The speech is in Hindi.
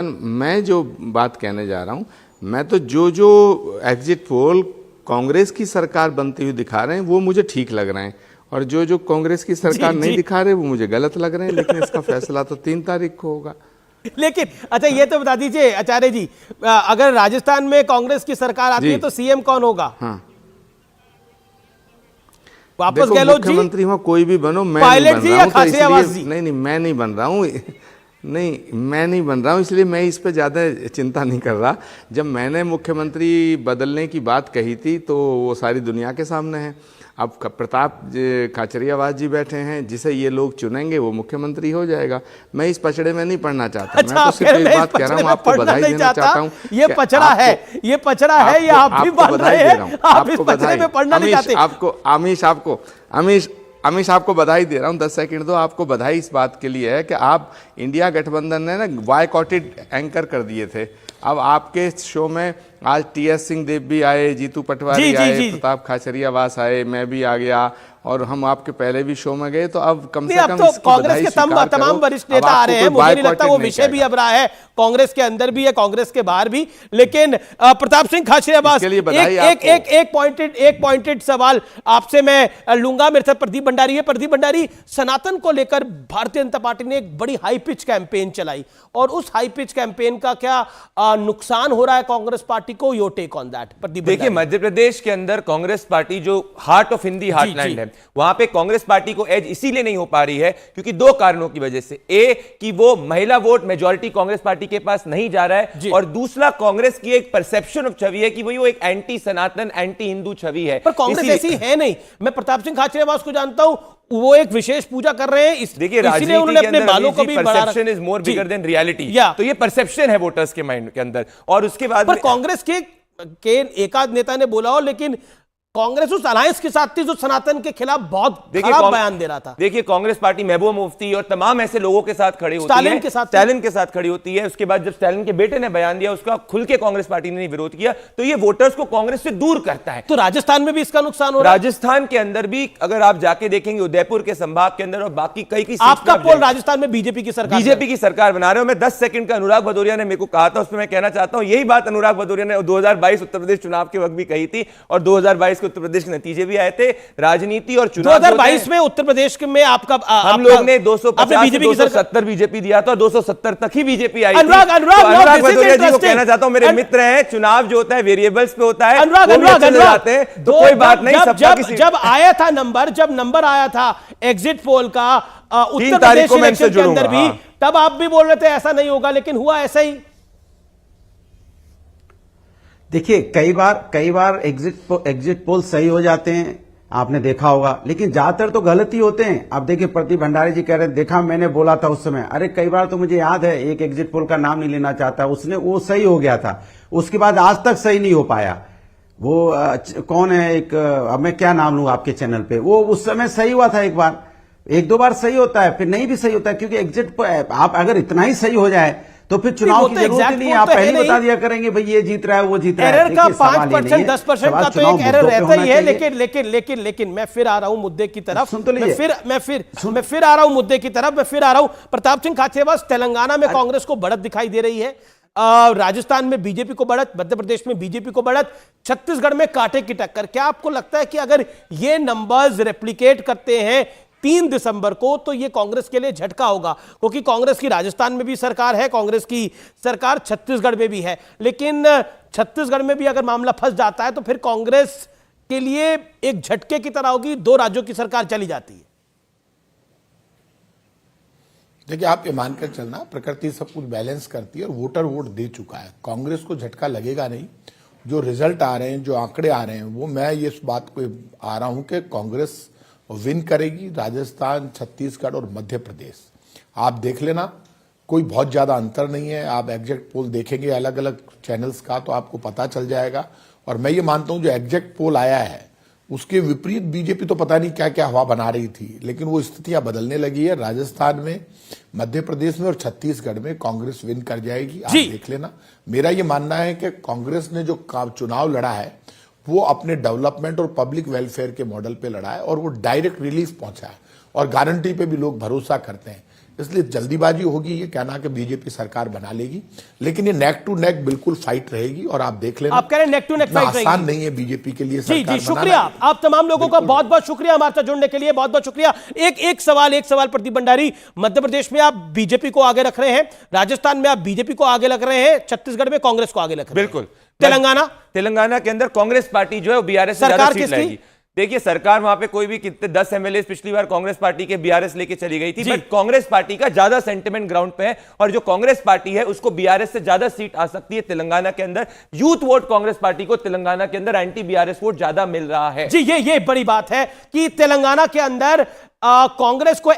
मैं जो बात कहने जा रहा हूं, मैं तो जो एग्जिट पोल कांग्रेस की सरकार बनती हुई दिखा रहे हैं वो मुझे ठीक लग रहे हैं, और जो कांग्रेस की सरकार नहीं दिखा रहे वो मुझे गलत लग रहे हैं। लेकिन इसका फैसला तो 3 तारीख को होगा। लेकिन अच्छा ये तो बता दीजिए आचार्य जी, अगर राजस्थान में कांग्रेस की सरकार आती है तो सीएम कौन होगा? हाँ, वापस गहलोत जी, मुख्यमंत्री हो कोई भी बनो, मैं पायलट नहीं जी बन या रहा हूं, खासियावास जी? नहीं, मैं नहीं बन रहा हूँ। नहीं, मैं नहीं बन रहा हूँ, इसलिए मैं इस पे ज़्यादा चिंता नहीं कर रहा। जब मैंने मुख्यमंत्री बदलने की बात कही थी तो वो सारी दुनिया के सामने है। अब प्रताप खाचरियावास जी बैठे हैं, जिसे ये लोग चुनेंगे वो मुख्यमंत्री हो जाएगा। मैं इस पचड़े में नहीं पढ़ना चाहता। अच्छा, मैं तो सिर्फ एक बात कह रहा हूँ, आपको बधाई देना चाहता हूँ। ये पचड़ा है, ये पचड़ा है, ये आप भी बन रहे हैं, आप इस पचड़े में पढ़ना नहीं चाहते। अमीश आपको बधाई दे रहा हूं। 10 सेकंड दो। आपको बधाई इस बात के लिए है कि आप इंडिया गठबंधन ने ना बॉयकॉटेड एंकर कर दिए थे। अब आपके शो में आज टीएस सिंहदेव भी आए, जीतू पटवारी आए, प्रताप खाचरियावास आए, मैं भी आ गया, और हम आपके पहले भी शो में गए। तो अब कम से कम तो कांग्रेस के तमाम वरिष्ठ नेता आ रहे हैं। मुझे नहीं लगता वो विषय भी अब रहा है, कांग्रेस के अंदर भी है, कांग्रेस के बाहर भी। लेकिन प्रताप सिंह खाचरियावास, एक पॉइंटेड सवाल आपसे मैं लूंगा। मेरे साथ प्रदीप भंडारी है। प्रदीप भंडारी, सनातन को लेकर भारतीय जनता पार्टी ने एक बड़ी हाई पिच कैंपेन चलाई, और उस हाई पिच कैंपेन का क्या नुकसान हो रहा है कांग्रेस पार्टी को? Your take on that Pradeep. देखिए, मध्य प्रदेश के अंदर कांग्रेस पार्टी जो हार्ट ऑफ हिंदी हार्टलैंड है, वहां पे कांग्रेस पार्टी को एज इसीलिए नहीं हो पा रही है क्योंकि 2 कारणों की वजह से। ए, कि वो महिला वोट मेजॉरिटी कांग्रेस पार्टी के पास नहीं जा रहा है, और दूसरा कांग्रेस की एक परसेप्शन ऑफ छवि है कि वो एक एंटी सनातन, एंटी हिंदू छवि है। पर कांग्रेस ऐसी है नहीं। मैं प्रताप सिंह खाचरियावास को जानता हूं, वो एक विशेष पूजा कर रहे हैं। देखिए, राजनीति उन्होंने अपने बालों को भी perception is more bigger than reality. तो ये परसेप्शन है वोटर्स के माइंड के अंदर। और उसके बाद पर कांग्रेस के एकाध नेता ने बोला हो, लेकिन कांग्रेस उस अलायंस के साथ थी जो सनातन के खिलाफ बहुत खराब बयान दे रहा था। देखिए, कांग्रेस पार्टी महबूबा मुफ्ती और तमाम ऐसे लोगों के साथ खड़ी होती है, स्टालिन के साथ खड़ी होती है। उसके बाद जब स्टालिन के बेटे ने बयान दिया, उसका खुल के कांग्रेस पार्टी ने विरोध किया, तो ये वोटर्स को कांग्रेस से दूर करता है। तो राजस्थान में भी इसका नुकसान हो रहा है। राजस्थान के अंदर भी अगर आप जाके देखेंगे, उदयपुर के संभाग के अंदर और बाकी कई आपका पोल राजस्थान में बीजेपी की सरकार बना रहे हो। मैं 10 सेकंड का अनुराग भदौरिया ने मेरे को कहा था, उसमें मैं कहना चाहता हूं, यही बात अनुराग भदौरिया ने 2022 उत्तर प्रदेश चुनाव के वक्त भी कही थी, और 2022 के उत्तर प्रदेश के नतीजे भी आए थे। राजनीति और चुनाव 2022 में उत्तर प्रदेश में आपका हम लोग ने 270 बीजेपी दिया था, 270 तक ही बीजेपी आई थी। अनुराग भदौरिया जी को कहना चाहता हूं, मेरे मित्र हैं, चुनाव जो होता है वेरिएबल्स पे होता है, तो कोई बात नहीं। जब आया था नंबर, जब नंबर आया था एग्जिट पोल का उत्तर प्रदेश इलेक्शन के अंदर भी, तब आप भी बोल रहे थे ऐसा नहीं होगा, लेकिन हुआ ऐसा ही। देखिए, कई बार एग्जिट पोल सही हो जाते हैं, आपने देखा होगा, लेकिन ज्यादातर तो गलत ही होते हैं। आप देखिए, प्रदीप भंडारी जी कह रहे हैं, देखा मैंने बोला था उस समय। अरे कई बार तो मुझे याद है, एक एग्जिट पोल का नाम नहीं लेना चाहता, वो सही हो गया था, उसके बाद आज तक सही नहीं हो पाया। वो कौन है, एक अब मैं क्या नाम लूं आपके चैनल पे, वो उस समय सही हुआ था, एक दो बार सही होता है, फिर नहीं भी सही होता है, क्योंकि एग्जिट आप अगर इतना ही सही हो जाए तो फिर चुनाव की जरूरत नहीं है। आप पहले बता दिया करेंगे भाई ये जीत रहा है, वो जीत रहा है। एरर का 5% 10% का तो एक एरर रहता ही है। लेकिन मैं फिर आ रहा हूं मुद्दे की तरफ। सुन तो लीजिए, मैं फिर आ रहा हूं मुद्दे की तरफ, मैं फिर आ रहा हूं। प्रताप सिंह खाचरियावास, तेलंगाना में कांग्रेस को बढ़त दिखाई दे रही है, राजस्थान में बीजेपी को बढ़त, मध्य प्रदेश में बीजेपी को बढ़त, छत्तीसगढ़ में कांटे की टक्कर। क्या आपको लगता है कि अगर ये नंबर्स रेप्लिकेट करते हैं 3 दिसंबर को, तो यह कांग्रेस के लिए झटका होगा? क्योंकि कांग्रेस की राजस्थान में भी सरकार है, कांग्रेस की सरकार छत्तीसगढ़ में भी है, लेकिन छत्तीसगढ़ में भी अगर मामला फंस जाता है तो फिर कांग्रेस के लिए एक झटके की तरह होगी, 2 राज्यों की सरकार चली जाती है। देखिए, आप ये मानकर चलना, प्रकृति सब कुछ बैलेंस करती है और वोटर वोट दे चुका है, कांग्रेस को झटका लगेगा नहीं। जो रिजल्ट आ रहे हैं, जो आंकड़े आ रहे हैं, वो मैं ये इस बात को आ रहा हूं कि कांग्रेस विन करेगी राजस्थान, छत्तीसगढ़ और मध्य प्रदेश। आप देख लेना, कोई बहुत ज्यादा अंतर नहीं है। आप एग्जैक्ट पोल देखेंगे अलग अलग चैनल्स का तो आपको पता चल जाएगा। और मैं ये मानता हूं जो एग्जैक्ट पोल आया है उसके विपरीत बीजेपी तो पता नहीं क्या क्या हवा बना रही थी, लेकिन वो स्थितियां बदलने लगी है। राजस्थान में, मध्य प्रदेश में और छत्तीसगढ़ में कांग्रेस विन कर जाएगी, आप देख लेना। मेरा ये मानना है कि कांग्रेस ने जो चुनाव लड़ा है वो अपने डेवलपमेंट और पब्लिक वेलफेयर के मॉडल पे लड़ा है, और वो डायरेक्ट रिलीफ पहुंचा है, और गारंटी पे भी लोग भरोसा करते हैं। इसलिए जल्दीबाजी होगी ये कहना कि बीजेपी सरकार बना लेगी, लेकिन ये नेक टू नेक बिल्कुल फाइट रहेगी। और आप देख लेना, आप कह रहे हैं नेक टू नेक इतना फाइट आसान रहेगी। नहीं है बीजेपी के लिए जी सरकार जी, शुक्रिया बनाना। आप तमाम लोगों का बहुत बहुत शुक्रिया हमारे साथ जुड़ने के लिए, बहुत बहुत शुक्रिया। एक सवाल प्रदीप भंडारी, मध्य प्रदेश में आप बीजेपी को आगे रख रहे हैं, राजस्थान में आप बीजेपी को आगे रख रहे हैं, छत्तीसगढ़ में कांग्रेस को आगे रख रहे हैं, बिल्कुल। तेलंगाना के अंदर कांग्रेस पार्टी जो है बीआरएस से ज्यादा सीट लाएगी। देखिए सरकार वहां पे कोई भी कितने 10 एमएलए पिछली बार कांग्रेस पार्टी के बीआरएस लेके चली गई थी, बट कांग्रेस पार्टी का ज्यादा सेंटिमेंट ग्राउंड पे है और जो कांग्रेस पार्टी है उसको बीआरएस से ज्यादा सीट आ सकती है तेलंगाना के अंदर। यूथ वोट कांग्रेस पार्टी को तेलंगाना के अंदर एंटी बीआरएस वोट ज्यादा मिल रहा है। जी ये बड़ी बात है कि तेलंगाना के अंदर कांग्रेस को